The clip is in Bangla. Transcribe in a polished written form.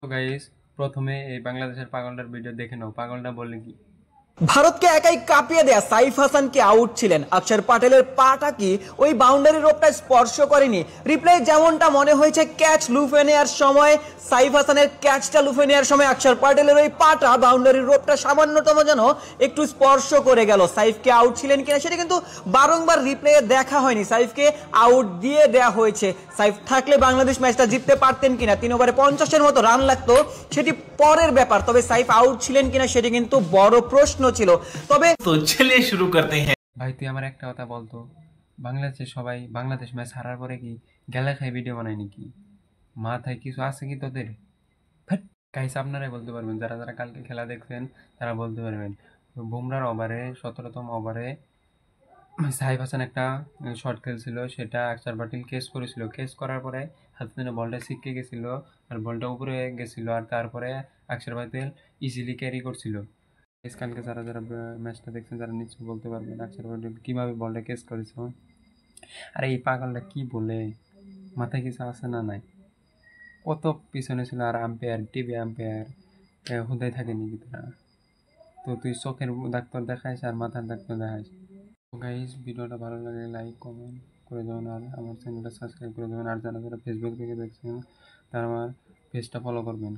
তো গাইস, প্রথমে এই বাংলাদেশের পাগলটার ভিডিও দেখে নাও। পাগলটা বলে কি? ভারতকে একাই কাঁপিয়ে দেয়া সাইফ হাসানকে আউট ছিলেন। অক্ষর পাটেলের পাটা কি ওই বাউন্ডারি রোপটা স্পর্শ করেনি? রিপ্লে যেমনটা মনে হয়েছে, ক্যাচ লুফে নেওয়ার সময় সাইফ হাসানের ক্যাচটা লুফে নেওয়ার সময় অক্ষর পাটেলের ওই পাটা বাউন্ডারির রোপটা সামান্যতম যেন একটু স্পর্শ করে গেল। সাইফকে আউট ছিলেন কিনা সেটা কিন্তু বারংবার রিপ্লে দেখা হয়নি। সাইফকে আউট দিয়ে দেয়া হয়েছে। সাইফ থাকলে বাংলাদেশ ম্যাচটা জিততে পারতেন কিনা, 3 ওভারে 50-এর মতো রান লাগতো, সেটি পরের ব্যাপার। তবে সাইফ আউট ছিলেন কিনা সেটি কিন্তু বড় প্রশ্ন ছিল। তবে तो चलिए शुरू करते हैं। ভাই তুই আমার একটা কথা বলতো, বাংলাদেশে সবাই বাংলাদেশ ম্যাচ হারার পরে কি গেলা খাই ভিডিও বানায় নাকি? মাথায় কিছু আছে কি তোদের? গাইস, আপনারাই বলতে পারবেন, যারা যারা কালকে খেলা দেখছেন তারা বলতে পারবেন। বুমরার ওভারে 17তম ওভারে সাইফ হাসান একটা শট খেলছিল, সেটা আকসার পাটিল কেস করেছিল। কেস করার পরে হাসানের বলটা ছিটকে গেছিল আর বলটা উপরে গেছিল, আর তারপরে আকসার পাটিল ইজিলি ক্যারি করছিল। কালকে যারা যারা ম্যাচটা দেখছেন তারা নিশ্চয়ই বলতে পারবেন আকসার পাটিল কীভাবে বলটা কেস করেছে। আর এই পাগলটা কি বলে, মাথায় কিছু আছে না নাই? কত পিছনে ছিল, আর আম্পায়ার, টিভি আম্পায়ার হুদায় থাকে নাকি তারা? তো তুই চোখের ডাক্তার দেখাইস আর মাথার ডাক্তার দেখাইস। গাইস, ভিডিওটা ভালো লাগলে লাইক কমেন্ট করে দেবেন, আর আমার চ্যানেলটা সাবস্ক্রাইব করে দেবেন। আর যারা যারা ফেসবুক থেকে দেখছেন তারা আমার পেজটা ফলো করবেন।